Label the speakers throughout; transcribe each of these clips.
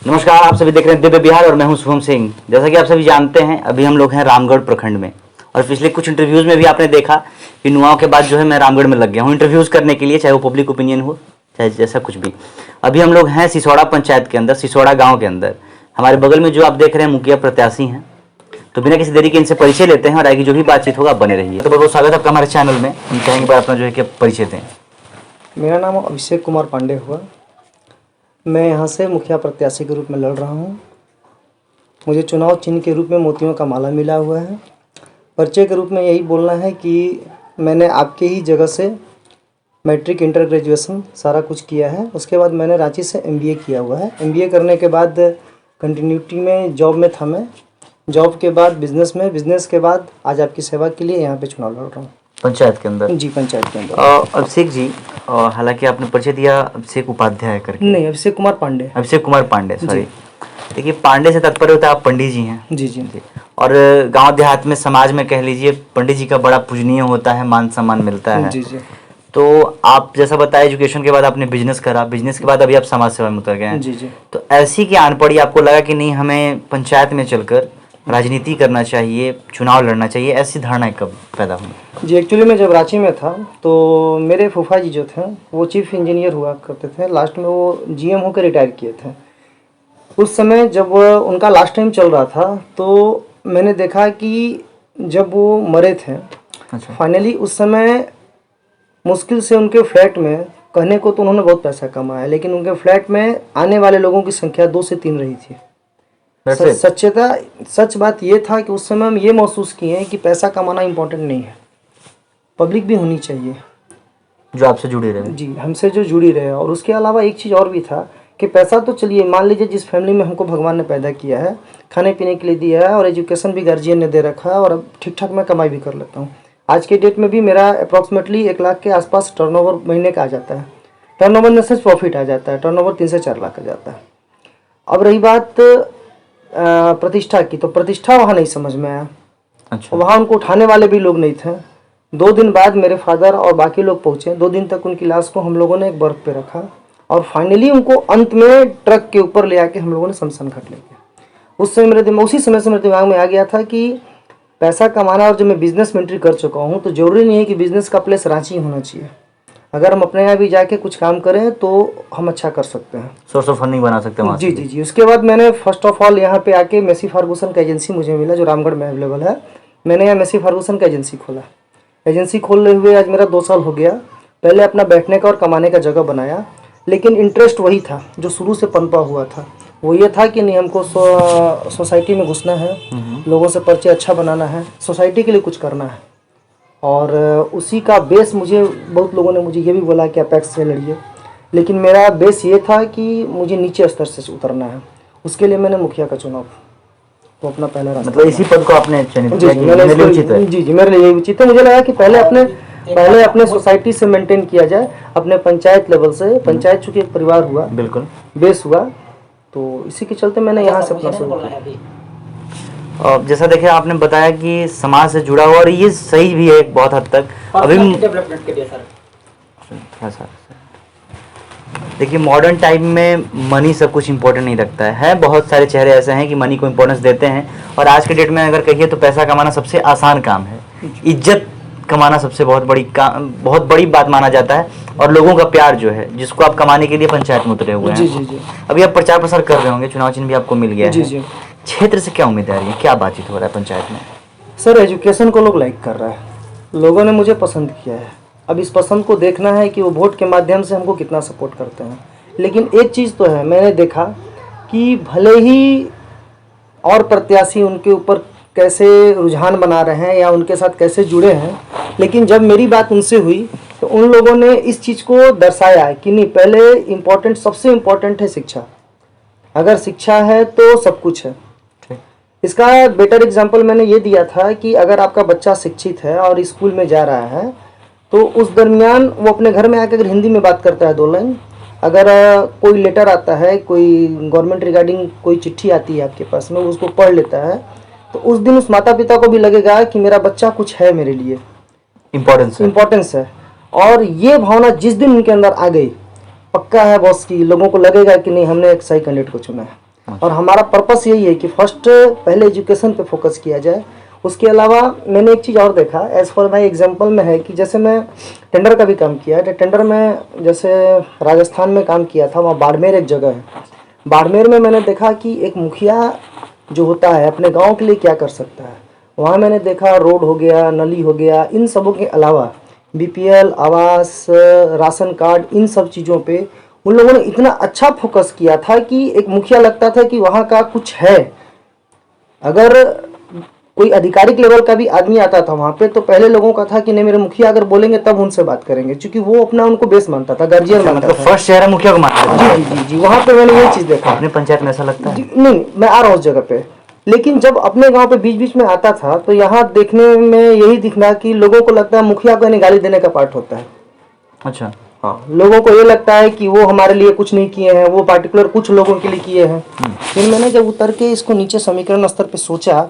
Speaker 1: नमस्कार, आप सभी देख रहे हैं दिव्य बिहार और मैं हूं शुभम सिंह। जैसा कि आप सभी जानते हैं, अभी हम लोग हैं रामगढ़ प्रखंड में और पिछले कुछ इंटरव्यूज़ में भी आपने देखा कि नुआओं के बाद जो है मैं रामगढ़ में लग गया हूं इंटरव्यूज़ करने के लिए, चाहे वो पब्लिक ओपिनियन हो चाहे जैसा कुछ भी। अभी हम लोग हैं सिसोड़ा पंचायत के अंदर, सिसोड़ा गाँव के अंदर। हमारे बगल में जो आप देख रहे हैं मुखिया प्रत्याशी हैं, तो बिना किसी देरी के इनसे परिचय लेते हैं और आगे जो भी बातचीत होगा बने रहिए। तो बहुत बहुत स्वागत है आपका हमारे चैनल में। हम चाहेंगे बार अपना जो है कि परिचय दें।
Speaker 2: मेरा नाम अभिषेक कुमार पांडे हुआ। मैं यहाँ से मुखिया प्रत्याशी के रूप में लड़ रहा हूँ। मुझे चुनाव चिन्ह के रूप में मोतियों का माला मिला हुआ है। परिचय के रूप में यही बोलना है कि मैंने आपके ही जगह से मैट्रिक इंटर ग्रेजुएशन सारा कुछ किया है। उसके बाद मैंने रांची से MBA किया हुआ है। MBA करने के बाद कंटिन्यूटी में जॉब में था मैं। जॉब के बाद बिजनेस में, बिजनेस के बाद आज आपकी सेवा के लिए यहाँ पे चुनाव लड़ रहा हूँ
Speaker 1: पंचायत के अंदर।
Speaker 2: जी, पंचायत के अंदर।
Speaker 1: अभिषेक जी, हालांकि आपने परिचय दिया अभिषेक उपाध्याय करके।
Speaker 2: नहीं, अभिषेक कुमार पांडे।
Speaker 1: अभिषेक कुमार पांडे, सॉरी। देखिए, पांडे से तात्पर्य होता है आप पंडित जी हैं।
Speaker 2: जी जी।
Speaker 1: और गांव देहात में, समाज में कह लीजिए, पंडित जी का बड़ा पूजनीय होता है, मान सम्मान मिलता है।
Speaker 2: जी जी।
Speaker 1: तो आप जैसा बताया, एजुकेशन के बाद आपने बिजनेस करा, बिजनेस के बाद अभी आप समाज सेवा में उतर गए हैं।
Speaker 2: जी जी।
Speaker 1: तो ऐसी की आन पड़ी, आपको लगा कि नहीं हमें पंचायत में चलकर राजनीति करना चाहिए, चुनाव लड़ना चाहिए, ऐसी धारणा कब पैदा हुई?
Speaker 2: जी, एक्चुअली मैं जब रांची में था तो मेरे फूफा जी जो थे वो चीफ इंजीनियर हुआ करते थे। लास्ट में वो GM होकर रिटायर किए थे। उस समय जब उनका लास्ट टाइम चल रहा था तो मैंने देखा कि जब वो मरे थे,
Speaker 1: अच्छा।
Speaker 2: फाइनली उस समय मुश्किल से उनके फ्लैट में, कहने को तो उन्होंने बहुत पैसा कमाया, लेकिन उनके फ्लैट में आने वाले लोगों की संख्या 2 से 3 रही थी। सच बात ये था कि उस समय हम ये महसूस किए हैं कि पैसा कमाना इम्पोर्टेंट नहीं है, पब्लिक भी होनी चाहिए
Speaker 1: जो आपसे जुड़ी रहे।
Speaker 2: जी, हमसे जो जुड़ी रहे। और उसके अलावा एक चीज़ और भी था कि पैसा तो चलिए, मान लीजिए जिस फैमिली में हमको भगवान ने पैदा किया है, खाने पीने के लिए दिया है और एजुकेशन भी गार्जियन ने दे रखा है और अब ठीक ठाक मैं कमाई भी कर लेता हूँ। आज के डेट में भी मेरा अप्रॉक्सीमेटली 1 लाख के आसपास टर्नओवर महीने का आ जाता है। टर्नओवर में से प्रॉफिट आ जाता है, टर्नओवर 3 से 4 लाख आ जाता है। अब रही बात प्रतिष्ठा की, तो प्रतिष्ठा वहाँ नहीं समझ में आया।
Speaker 1: अच्छा।
Speaker 2: वहाँ उनको उठाने वाले भी लोग नहीं थे। 2 दिन बाद मेरे फादर और बाकी लोग पहुँचे। 2 दिन तक उनकी लाश को हम लोगों ने एक बर्फ पे रखा और फाइनली उनको अंत में ट्रक के ऊपर ले आके हम लोगों ने शमशान घाट ले गया। उसी समय से मेरे दिमाग में आ गया था कि पैसा कमाना, और जब मैं बिजनेस में एंट्री कर चुका हूँ तो ज़रूरी नहीं है कि बिजनेस का प्लेस रांची होना चाहिए। अगर हम अपने यहाँ भी जाके कुछ काम करें तो हम अच्छा कर सकते हैं,
Speaker 1: सोर्स ऑफ फंडिंग बना सकते हैं।
Speaker 2: जी जी जी। उसके बाद मैंने फर्स्ट ऑफ ऑल यहाँ पे आके मेसी फर्गूसन का एजेंसी मुझे मिला जो रामगढ़ में अवेलेबल है। मैंने यहाँ मेसी फर्गूसन का एजेंसी खोला। एजेंसी खोलने हुए आज मेरा 2 साल हो गया। पहले अपना बैठने का और कमाने का जगह बनाया, लेकिन इंटरेस्ट वही था जो शुरू से पनपा हुआ था। वो ये था कि नहीं, हमको सोसाइटी में घुसना है, लोगों से परिचय अच्छा बनाना है, सोसाइटी के लिए कुछ करना है। और उसी का बेस मुझे, बहुत लोगों ने मुझे ये भी बोला कि अपेक्स से लड़िए, लेकिन मेरा बेस ये था कि मुझे नीचे स्तर से उतरना है। उसके लिए मैंने मुखिया का चुनाव वो अपना पहला रास्ता।
Speaker 1: मतलब इसी पद को आपने चुना?
Speaker 2: जी जी, मेरे लिए उचित है। जी जी, मेरे लिए उचित है। मुझे लगा कि पहले अपने सोसाइटी से मेंटेन किया जाए, अपने पंचायत लेवल से। पंचायत चूँकि एक परिवार हुआ,
Speaker 1: बिल्कुल
Speaker 2: बेस हुआ, तो इसी के चलते मैंने यहाँ से अपना शुरू किया।
Speaker 1: और जैसा देखिए, आपने बताया कि समाज से जुड़ा हुआ, और ये सही भी है बहुत हद तक। अभी
Speaker 3: डेवलपमेंट के लिए सर,
Speaker 1: देखिए, मॉडर्न टाइम में मनी सब कुछ इंपॉर्टेंट नहीं रखता है। बहुत सारे चेहरे ऐसे हैं कि मनी को इंपॉर्टेंस देते हैं, और आज के डेट में अगर कहिए तो पैसा कमाना सबसे आसान काम है। इज्जत कमाना सबसे बहुत बड़ी बात माना जाता है, और लोगों का प्यार जो है, जिसको आप कमाने के लिए पंचायत में उतरे हुए हैं।
Speaker 2: जी जी जी।
Speaker 1: अभी आप प्रचार प्रसार कर रहे होंगे, चुनाव चिन्ह भी आपको मिल गया
Speaker 2: जी
Speaker 1: है।
Speaker 2: जी।
Speaker 1: क्षेत्र से क्या उम्मीद आ रही है, क्या बातचीत हो रहा है पंचायत में?
Speaker 2: सर, एजुकेशन को लोग लाइक कर रहा है, लोगों ने मुझे पसंद किया है। अब इस पसंद को देखना है कि वो वोट के माध्यम से हमको कितना सपोर्ट करते हैं। लेकिन एक चीज़ तो है, मैंने देखा कि भले ही और प्रत्याशी उनके ऊपर कैसे रुझान बना रहे हैं या उनके साथ कैसे जुड़े हैं, लेकिन जब मेरी बात उनसे हुई तो उन लोगों ने इस चीज़ को दर्शाया है कि नहीं, पहले सबसे इम्पोर्टेंट है शिक्षा। अगर शिक्षा है तो सब कुछ है। इसका बेटर एग्जाम्पल मैंने ये दिया था कि अगर आपका बच्चा शिक्षित है और स्कूल में जा रहा है तो उस दरमियान वो अपने घर में आकर अगर हिंदी में बात करता है 2 लाइन, अगर कोई लेटर आता है, कोई गवर्नमेंट रिगार्डिंग कोई चिट्ठी आती है आपके पास में, उसको पढ़ लेता है, तो उस दिन उस माता पिता को भी लगेगा कि मेरा बच्चा कुछ है, मेरे लिए इम्पोर्टेंस है। और ये भावना जिस दिन उनके अंदर आ गई, पक्का है बॉस की लोगों को लगेगा कि नहीं, हमने एक सही कैंडिडेट को चुना है। और हमारा पर्पस यही है कि फर्स्ट पहले एजुकेशन पे फोकस किया जाए। उसके अलावा मैंने एक चीज़ और देखा, एज फॉर माई एग्जांपल में है कि जैसे मैं टेंडर का भी काम किया है। टेंडर में जैसे राजस्थान में काम किया था, वहाँ बाड़मेर एक जगह है। बाड़मेर में मैंने देखा कि एक मुखिया जो होता है अपने गांव के लिए क्या कर सकता है। वहाँ मैंने देखा रोड हो गया, नली हो गया, इन सबों के अलावा बीपीएल, आवास, राशन कार्ड, इन सब चीज़ों पे उन लोगों ने इतना अच्छा फोकस किया था कि एक मुखिया लगता था कि वहाँ का कुछ है। अगर कोई आधिकारिक लेवल का भी आदमी आता था वहाँ पे तो पहले लोगों का था कि नहीं मेरे मुखिया अगर बोलेंगे तब उनसे बात करेंगे, क्योंकि वो अपना उनको बेस मानता था, गार्जियन मानता
Speaker 1: मतलब
Speaker 2: था।
Speaker 1: फर्स्ट शहर है मुखिया को मानते थे।
Speaker 2: जी जी जी, वहाँ पे मैंने ये चीज़ देखा।
Speaker 1: अपने पंचायत में ऐसा लगता है?
Speaker 2: जी, नहीं, मैं आ रहा हूँ उस जगह पे। लेकिन जब अपने गांव पे बीच बीच में आता था तो यहाँ देखने में यही दिखना कि लोगों को लगता है मुखिया को गाली देने का पार्ट होता है।
Speaker 1: अच्छा।
Speaker 2: हाँ, लोगों को ये लगता है कि वो हमारे लिए कुछ नहीं किए हैं, वो पार्टिकुलर कुछ लोगों के लिए किए हैं। फिर मैंने जब उतर के इसको नीचे समीकरण स्तर पे सोचा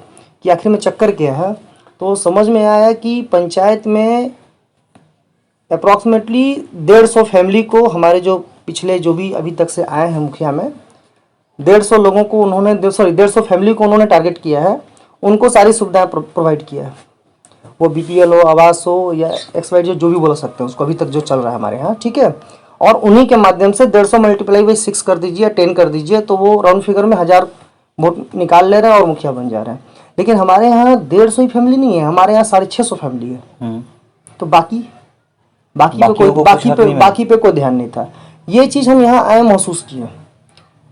Speaker 2: कि आखिर में चक्कर क्या है, तो समझ में आया कि पंचायत में अप्रॉक्सीमेटली 150 फैमिली को, हमारे जो पिछले जो भी अभी तक से आए हैं मुखिया में, 150 लोगों को उन्होंने 150 फैमिली को उन्होंने टारगेट किया है। उनको सारी सुविधाएं प्रोवाइड किया है, वो बीपीएल हो, आवास हो या XYZ जो भी बोल सकते हैं उसको, अभी तक जो चल रहा है हमारे यहाँ, ठीक है। और उन्हीं के माध्यम से 150 मल्टीप्लाई बाई 6 कर दीजिए, 10 कर दीजिए, तो वो राउंड फिगर में 1000 वोट निकाल ले रहे हैं और मुखिया बन जा रहे हैं। लेकिन हमारे यहाँ 150 ही फैमिली नहीं है, हमारे यहाँ 650 फैमिली है। तो बाकी पे कोई ध्यान नहीं था। ये चीज़ हम यहाँ आए महसूस किए,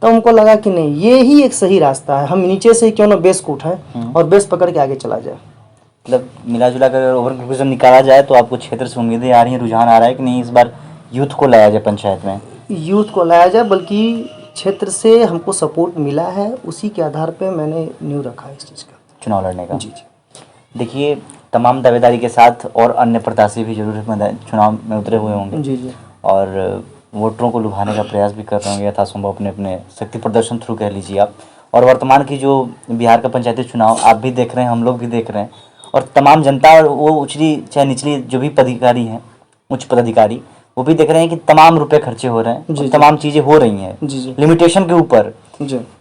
Speaker 2: तो हमको लगा कि नहीं, ये ही एक सही रास्ता है। हम नीचे से क्यों ना बेस को उठाएं और बेस पकड़ के आगे चला जाए।
Speaker 1: मतलब मिला जुला कर ओवर कंक्लूजन निकाला जाए तो आपको क्षेत्र से उम्मीदें आ रही हैं, रुझान आ रहा है कि नहीं इस बार यूथ को लाया जाए पंचायत में?
Speaker 2: यूथ को लाया जाए, बल्कि क्षेत्र से हमको सपोर्ट मिला है, उसी के आधार पे मैंने न्यू रखा है इस चीज़ का,
Speaker 1: चुनाव लड़ने का।
Speaker 2: जी जी।
Speaker 1: देखिए, तमाम दावेदारी के साथ और अन्य प्रत्याशी भी जरूर चुनाव में उतरे हुए होंगे
Speaker 2: जी जी।
Speaker 1: और वोटरों को लुभाने का प्रयास भी कर रहे होंगे यथासंभव, अपने अपने शक्ति प्रदर्शन थ्रू कह लीजिए आप। और वर्तमान की जो बिहार का पंचायती चुनाव आप भी देख रहे हैं, हम लोग भी देख रहे हैं, और तमाम जनता और वो उचली चाहे निचली जो भी पदाधिकारी हैं, उच्च पदाधिकारी, वो भी देख रहे हैं कि तमाम रुपए खर्चे हो रहे हैं और तमाम चीज़ें हो रही हैं लिमिटेशन के ऊपर।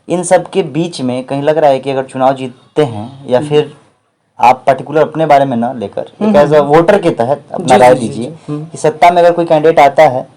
Speaker 1: इन सब के बीच में कहीं लग रहा है कि अगर चुनाव जीतते हैं या फिर आप पर्टिकुलर अपने बारे में ना लेकर एक एज अ वोटर के तहत अपना राय दीजिए कि सत्ता में अगर कोई कैंडिडेट आता है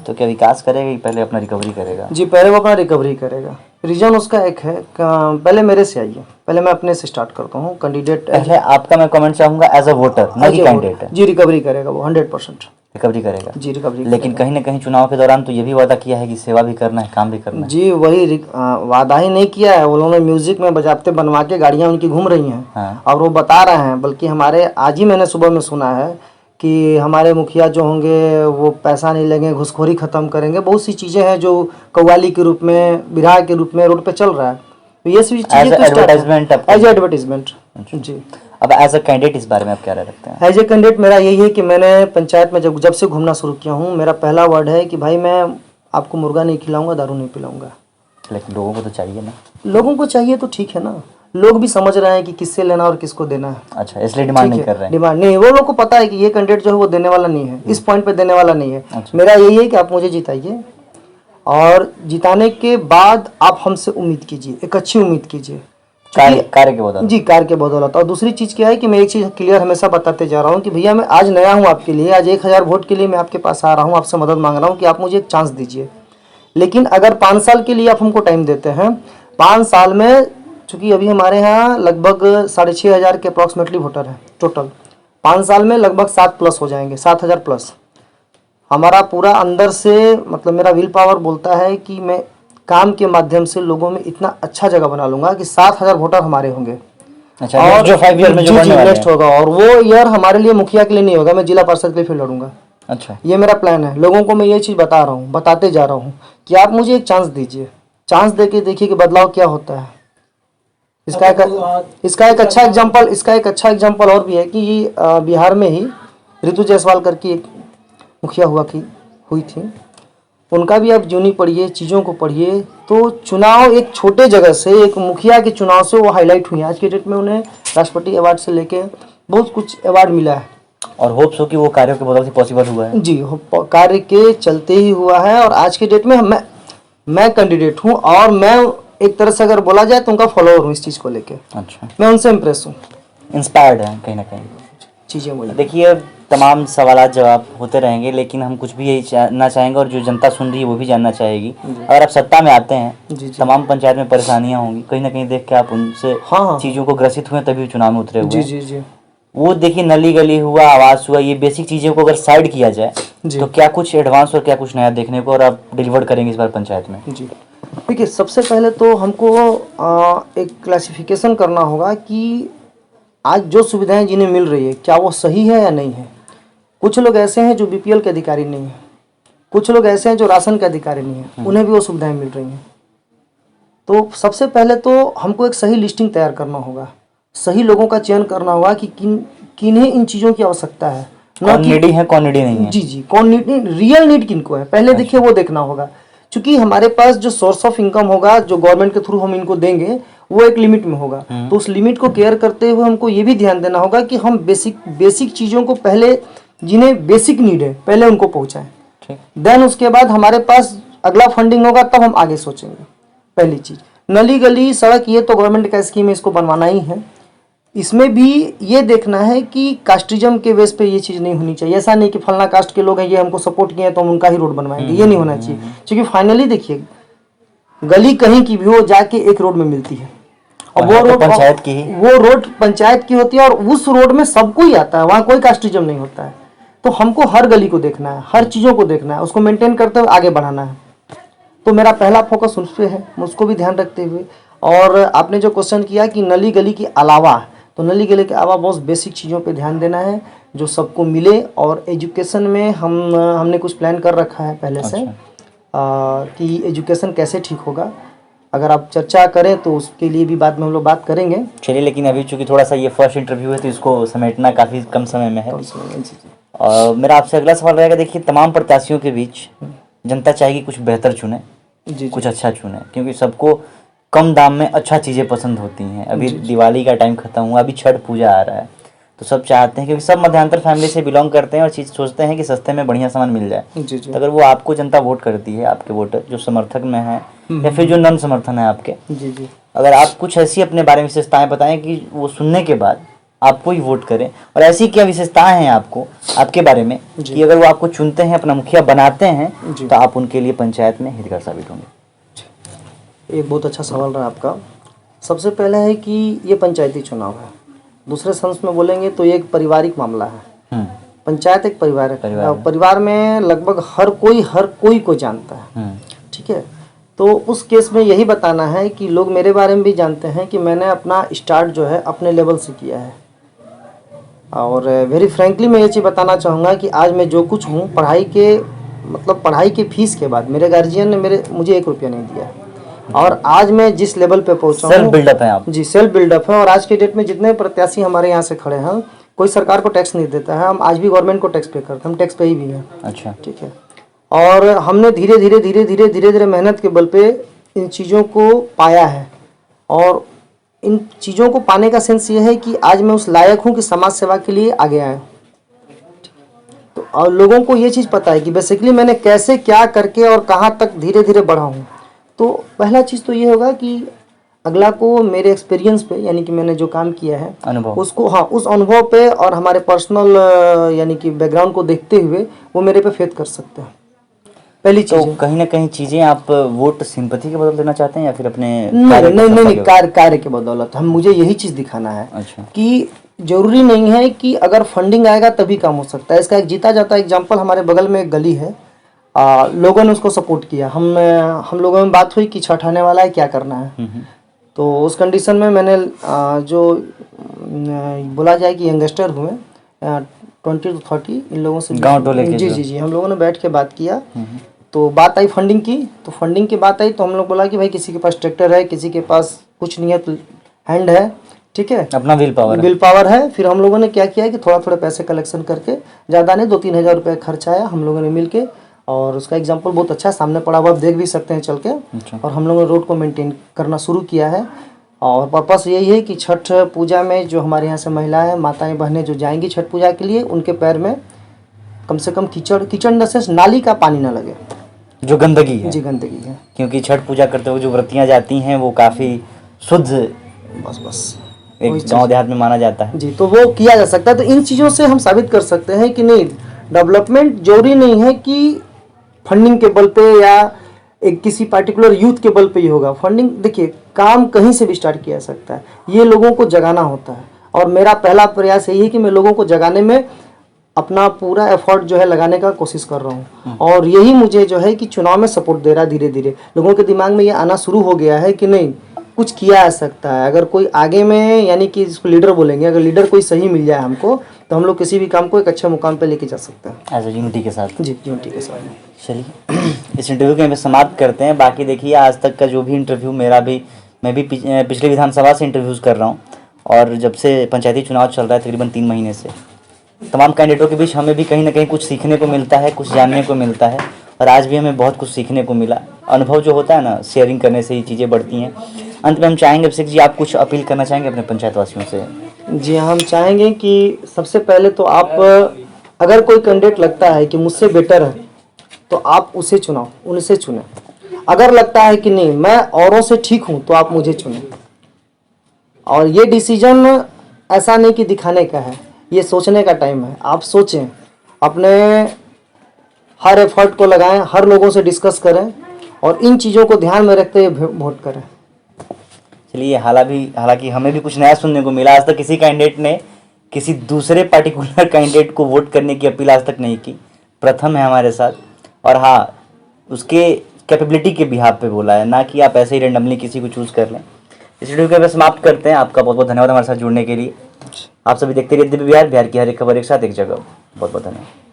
Speaker 1: तो क्या विकास करेगा कि पहले अपना रिकवरी करेगा?
Speaker 2: जी, पहले वो अपना रिकवरी करेगा। रीजन उसका एक है, पहले मेरे से आइए, पहले मैं अपने से स्टार्ट करता हूँ। कैंडिडेट
Speaker 1: पहले आपका मैं कमेंट चाहूंगा एज अ वोटर, ना कि कैंडिडेट।
Speaker 2: जी, रिकवरी करेगा वो 100%
Speaker 1: रिकवरी करेगा।
Speaker 2: जी, रिकवरी।
Speaker 1: लेकिन कहीं ना कहीं चुनाव के दौरान तो ये भी वादा किया है कि सेवा भी करना है, काम भी करना है।
Speaker 2: जी, वही वादा ही नहीं किया है, उन्होंने म्यूजिक में बजाते बनवा के गाड़ियाँ उनकी घूम रही हैं।
Speaker 1: हाँ।
Speaker 2: और वो बता रहे हैं, बल्कि हमारे आज ही मैंने सुबह में सुना है कि हमारे मुखिया जो होंगे वो पैसा नहीं लेंगे, घुसखोरी खत्म करेंगे। बहुत सी चीज़ें हैं जो कव्वाली के रूप में, विराह के रूप में रोड पे चल रहा है। तो ये सभी चीज़ें एज एडवर्टाइजमेंट। जी,
Speaker 1: अब एज अ कैंडिडेट इस बारे में आप क्या राय रखते हैं?
Speaker 2: एज ए कैंडिडेट मेरा यही है कि मैंने पंचायत में जब से घूमना शुरू किया हूँ, मेरा पहला वर्ड है कि भाई मैं आपको मुर्गा नहीं खिलाऊंगा, दारू नहीं पिलाऊंगा।
Speaker 1: लेकिन लोगों को तो चाहिए ना।
Speaker 2: लोगों को चाहिए तो ठीक है ना, लोग भी समझ रहे हैं कि किससे लेना और किसको देना है।
Speaker 1: अच्छा, इसलिए डिमांड नहीं कर रहे हैं?
Speaker 2: डिमांड नहीं, वो लोग को पता है कि ये कैंडिडेट जो है वो देने वाला नहीं है, इस पॉइंट पे देने वाला नहीं है।
Speaker 1: अच्छा।
Speaker 2: मेरा यही है कि आप मुझे जिताइए और जिताने के बाद आप हमसे उम्मीद कीजिए, एक अच्छी उम्मीद कीजिए
Speaker 1: कार्य के बदौलत।
Speaker 2: जी, कार्य के बदौलत। और दूसरी चीज़ क्या है कि मैं एक चीज़ क्लियर हमेशा बताते जा रहा हूँ कि भैया मैं आज नया हूँ आपके लिए, आज 1000 वोट के लिए मैं आपके पास आ रहा हूँ, आपसे मदद मांग रहा हूँ कि आप मुझे एक चांस दीजिए। लेकिन अगर 5 साल के लिए आप हमको टाइम देते हैं, 5 साल में, चूँकि अभी हमारे यहाँ लगभग 6500 के अप्रॉक्सीमेटली वोटर हैं टोटल, 5 साल में लगभग 7+ हो जाएंगे, 7000+। हमारा पूरा अंदर से, मतलब मेरा विल पावर बोलता है कि मैं काम के माध्यम से लोगों में इतना अच्छा जगह बना लूंगा कि 7000 वोटर हमारे होंगे।
Speaker 1: अच्छा, और जो 5 ईयर में जो बनने वाले
Speaker 2: नेक्स्ट होगा, और वो ईयर हमारे लिए मुखिया के लिए नहीं होगा, मैं जिला पार्षद के लिए फिर लड़ूंगा।
Speaker 1: अच्छा,
Speaker 2: ये मेरा प्लान है। लोगों को मैं ये चीज़ बता रहा हूँ, बताते जा रहा हूँ कि आप मुझे एक चांस दीजिए, चांस देके देखिए कि बदलाव क्या होता है। इसका एक अच्छा एग्जाम्पल और भी है कि बिहार में ही ऋतु जायसवाल करके एक मुखिया हुई थी, उनका भी आप जीवनी पढ़िए, चीज़ों को पढ़िए, तो चुनाव एक छोटे जगह से, एक मुखिया के चुनाव से वो हाईलाइट हुई है। आज के डेट में उन्हें राष्ट्रपति अवार्ड से लेके बहुत कुछ अवार्ड मिला है,
Speaker 1: और होप्स हो कि वो कार्यों के बदौलत से पॉसिबल हुआ है।
Speaker 2: जी, कार्य के चलते ही हुआ है। और आज के डेट में मैं कैंडिडेट हूँ और मैं एक तरह से अगर बोला जाए तो उनका फॉलोअर हूँ इस चीज़ को लेके।
Speaker 1: अच्छा,
Speaker 2: मैं उनसे इम्प्रेस हूँ।
Speaker 1: इंस्पायर्ड है कहीं ना कहीं।
Speaker 2: चीज़ें वही।
Speaker 1: देखिए, तमाम सवाल जवाब होते रहेंगे, लेकिन हम कुछ भी यही जानना चाहेंगे और जो जनता सुन रही है वो भी जानना चाहेगी। अगर आप सत्ता में आते हैं,
Speaker 2: जी।
Speaker 1: तमाम पंचायत में परेशानियां होंगी, कहीं ना कहीं देख के आप उनसे
Speaker 2: हाँ।
Speaker 1: चीज़ों को ग्रसित हुए तभी चुनाव में उतरे हुए।
Speaker 2: जी।
Speaker 1: वो देखिए, नली गली हुआ, आवास हुआ, ये बेसिक चीज़ों को अगर साइड किया जाए तो क्या कुछ एडवांस और क्या कुछ नया देखने को और आप डिलीवर करेंगे इस बार पंचायत में?
Speaker 2: जी, देखिए, सबसे पहले तो हमको एक क्लासिफिकेशन करना होगा कि आज जो सुविधाएं जिन्हें मिल रही है क्या वो सही है या नहीं है। कुछ लोग ऐसे हैं जो बीपीएल के अधिकारी नहीं हैं, कुछ लोग ऐसे हैं जो राशन के अधिकारी नहीं हैं, उन्हें भी वो सुविधाएं मिल रही हैं। तो सबसे पहले तो हमको एक सही लिस्टिंग तैयार करना होगा, सही लोगों का चयन करना होगा कि किन्हें इन चीज़ों की आवश्यकता है,
Speaker 1: कौन नीडी है, कौन नीडी नहीं है।
Speaker 2: जी, कौन नीड, रियल नीड किनको है पहले देखिए वो देखना होगा। क्योंकि हमारे पास जो सोर्स ऑफ इनकम होगा, जो गवर्नमेंट के थ्रू हम इनको देंगे, वो एक लिमिट में होगा। तो उस लिमिट को केयर करते हुए हमको ये भी ध्यान देना होगा कि हम बेसिक चीज़ों को पहले, जिन्हें बेसिक नीड है पहले उनको पहुँचाएं। देन उसके बाद हमारे पास अगला फंडिंग होगा, तब हम आगे सोचेंगे। पहली चीज़, नली गली सड़क, ये तो गवर्नमेंट का स्कीम है, इसको बनवाना ही है। इसमें भी ये देखना है कि कास्टिज्म के बेस पे ये चीज़ नहीं होनी चाहिए। ऐसा नहीं कि फलना कास्ट के लोग हैं, ये हमको सपोर्ट किए हैं तो हम उनका ही रोड बनवाएंगे, ये नहीं होना चाहिए। क्योंकि फाइनली देखिए, गली कहीं की भी हो, जाके एक रोड में मिलती है और वो रोड
Speaker 1: पंचायत की,
Speaker 2: वो रोड पंचायत की होती है और उस रोड में सबको ही आता है, वहाँ कोई कास्टिज्म नहीं होता है। तो हमको हर गली को देखना है, हर चीज़ों को देखना है, उसको मेंटेन करते हुए आगे बढ़ाना है। तो मेरा पहला फोकस उस पर है, उसको भी ध्यान रखते हुए। और आपने जो क्वेश्चन किया कि नली गली के अलावा, तो नली गली के अलावा बहुत बेसिक चीज़ों पे ध्यान देना है जो सबको मिले। और एजुकेशन में हमने कुछ प्लान कर रखा है पहले से। कि एजुकेशन कैसे ठीक होगा, अगर आप चर्चा करें तो उसके लिए भी बाद में हम लोग बात करेंगे।
Speaker 1: चलिए, लेकिन अभी चूंकि थोड़ा सा ये फर्स्ट इंटरव्यू है तो इसको समेटना काफ़ी कम समय में है। और मेरा आपसे अगला सवाल रहेगा, देखिए, तमाम प्रत्याशियों के बीच जनता चाहेगी कुछ बेहतर चुने, कुछ अच्छा चुने, क्योंकि सबको कम दाम में अच्छा चीज़ें पसंद होती हैं। अभी दिवाली का टाइम खत्म हुआ, अभी छठ पूजा आ रहा है, तो सब चाहते हैं, क्योंकि सब मध्यांतर फैमिली से बिलोंग करते हैं और चीज़ सोचते हैं कि सस्ते में बढ़िया सामान मिल जाए। तो अगर वो आपको जनता वोट करती है, आपके वोटर जो समर्थक में है या फिर जो नॉन समर्थन है आपके, अगर आप कुछ ऐसी अपने बारे में विशेषताएं बताएं कि वो सुनने के बाद आपको ही वोट करें, और ऐसी क्या विशेषताएं हैं आपको, आपके बारे में, कि अगर वो आपको चुनते हैं, अपना मुखिया बनाते हैं, तो आप उनके लिए पंचायत में हितकर साबित होंगे?
Speaker 2: एक बहुत अच्छा सवाल रहा आपका। सबसे पहले है कि ये पंचायती चुनाव है, दूसरे सेंस में बोलेंगे तो ये एक पारिवारिक मामला है। पंचायत एक परिवार है, परिवार में लगभग हर कोई को जानता है। ठीक है, तो उस केस में यही बताना है कि लोग मेरे बारे में भी जानते हैं कि मैंने अपना स्टार्ट जो है अपने लेवल से किया है। और वेरी फ्रैंकली मैं ये चीज़ बताना चाहूँगा कि आज मैं जो कुछ हूँ, पढ़ाई के फीस के बाद मेरे गार्जियन ने मुझे 1 रुपया नहीं दिया। और आज मैं जिस लेवल पे पहुंचा हूँ,
Speaker 1: सेल्फ बिल्डअप है आप।
Speaker 2: जी, सेल्फ बिल्डअप है। और आज के डेट में जितने प्रत्याशी हमारे यहाँ से खड़े हैं, कोई सरकार को टैक्स नहीं देता है, हम आज भी गवर्नमेंट को टैक्स पे करते हैं, हम टैक्स पे ही भी हैं।
Speaker 1: अच्छा,
Speaker 2: ठीक है। और हमने धीरे धीरे मेहनत के बल पे इन चीज़ों को पाया है। और इन चीज़ों को पाने का सेंस ये है कि आज मैं उस लायक हूँ कि समाज सेवा के लिए आगे आया। तो और लोगों को ये चीज़ पता है कि बेसिकली मैंने कैसे क्या करके और कहाँ तक धीरे धीरे बढ़ा हूँ। तो पहला चीज़ तो ये होगा कि अगला को मेरे एक्सपीरियंस पे, यानी कि मैंने जो काम किया है
Speaker 1: अनुभव,
Speaker 2: उसको, हाँ, उस अनुभव पे और हमारे पर्सनल यानी कि बैकग्राउंड को देखते हुए वो मेरे पे फेथ कर सकते हैं। पहली चीज़
Speaker 1: तो कहीं ना कहीं चीज़ें आप वोट सिंपैथी के बदौलत देना चाहते हैं या फिर अपने
Speaker 2: नहीं, कार्य के बदौलत। मुझे यही चीज़ दिखाना है। अच्छा। कि जरूरी नहीं है कि अगर फंडिंग आएगा तभी काम हो सकता है। इसका एक जीता जाता एग्जाम्पल, हमारे बगल में एक गली है, लोगों ने उसको सपोर्ट किया। हम लोगों में बात हुई कि छठ आने वाला है, क्या करना है। तो उस कंडीशन में मैंने जो बोला जाए कि यंगस्टर हुए 20 to 30 इन लोगों से
Speaker 1: गाँव टोले के,
Speaker 2: जी हम लोगों ने बैठ के बात किया। तो बात आई फंडिंग की, तो फंडिंग की बात आई तो हम लोग बोला कि भाई किसी के पास ट्रैक्टर है, किसी के पास कुछ नहीं है तो हैंड है, ठीक है,
Speaker 1: अपना विल पावर
Speaker 2: है। फिर हम लोगों ने क्या किया कि थोड़ा पैसे कलेक्शन करके, ज़्यादा नहीं, 2-3 हज़ार रुपये खर्च आया हम लोगों ने मिलके। और उसका एग्जाम्पल बहुत अच्छा सामने पड़ा हुआ, आप देख भी सकते हैं चल के। अच्छा। और हम लोगों ने रोड को मेंटेन करना शुरू किया है। और पर्पस यही है कि छठ पूजा में जो हमारे यहाँ से महिलाएं, माताएं, बहनें जो जाएंगी छठ पूजा के लिए, उनके पैर में कम से कम कीचड़ इन द सेंस नाली का पानी ना लगे।
Speaker 1: जो गंदगी है,
Speaker 2: जी गंदगी है।
Speaker 1: क्योंकि छठ पूजा करते हुए जो व्रतियाँ जाती हैं वो काफ़ी शुद्ध
Speaker 2: बस बस
Speaker 1: एक
Speaker 2: वही चीज़।
Speaker 1: गांव देहात में माना जाता है।
Speaker 2: जी, तो वो किया जा सकता है। तो इन चीज़ों से हम साबित कर सकते हैं कि नहीं, डेवलपमेंट जरूरी नहीं है कि फंडिंग के बल पे या एक किसी पार्टिकुलर यूथ के बल पे ही होगा। फंडिंग देखिए काम कहीं से भी स्टार्ट किया जा सकता है, ये लोगों को जगाना होता है। और मेरा पहला प्रयास यही है कि मैं लोगों को जगाने में अपना पूरा एफर्ट जो है लगाने का कोशिश कर रहा हूँ। और यही मुझे जो है कि चुनाव में सपोर्ट दे रहा है। धीरे धीरे लोगों के दिमाग में ये आना शुरू हो गया है कि नहीं, कुछ किया जा सकता है। अगर कोई आगे में, यानी कि इसको लीडर बोलेंगे, अगर लीडर कोई सही मिल जाए हमको, तो हम लोग किसी भी काम को एक अच्छे मुकाम पे लेके जा सकते हैं।
Speaker 1: एज ए यूनिटी के साथ।
Speaker 2: जी यूनिटी के साथ।
Speaker 1: चलिए इस इंटरव्यू के यहाँ पे समाप्त करते हैं। बाकी देखिए आज तक का जो भी इंटरव्यू मैं भी पिछले विधानसभा से इंटरव्यूज़ कर रहा हूँ, और जब से पंचायती चुनाव चल रहा है तकरीबन 3 महीने से, तमाम कैंडिडेटों के बीच हमें भी कहीं ना कहीं कुछ सीखने को मिलता है, कुछ जानने को मिलता है, और आज भी हमें बहुत कुछ सीखने को मिला। अनुभव जो होता है ना, शेयरिंग करने से ही चीज़ें बढ़ती हैं। अंत में हम चाहेंगे अभिषेक जी, आप कुछ अपील करना चाहेंगे अपने पंचायत वासियों से?
Speaker 2: जी हम चाहेंगे कि सबसे पहले तो आप, अगर कोई कैंडिडेट लगता है कि मुझसे बेटर है, तो आप उसे चुनाओ, उनसे चुनें। अगर लगता है कि नहीं मैं औरों से ठीक हूँ, तो आप मुझे चुनें। और ये डिसीजन ऐसा नहीं कि दिखाने का है, ये सोचने का टाइम है। आप सोचें, अपने हर एफर्ट को लगाएं, हर लोगों से डिस्कस करें, और इन चीज़ों को ध्यान में रखते हुए वोट करें।
Speaker 1: चलिए हालांकि हमें भी कुछ नया सुनने को मिला। आज तक किसी कैंडिडेट ने किसी दूसरे पार्टिकुलर कैंडिडेट को वोट करने की अपील आज तक नहीं की, प्रथम है हमारे साथ। और हाँ, उसके कैपेबिलिटी के बिहाफ पे बोला है, ना कि आप ऐसे ही रेंडमली किसी को चूज़ कर लें। इस वीडियो को समाप्त करते हैं। आपका बहुत बहुत धन्यवाद हमारे साथ जुड़ने के लिए। आप सभी देखते रहिए दिव्य बिहार, बिहार की हर एक खबर एक साथ एक जगह। बहुत बहुत धन्यवाद।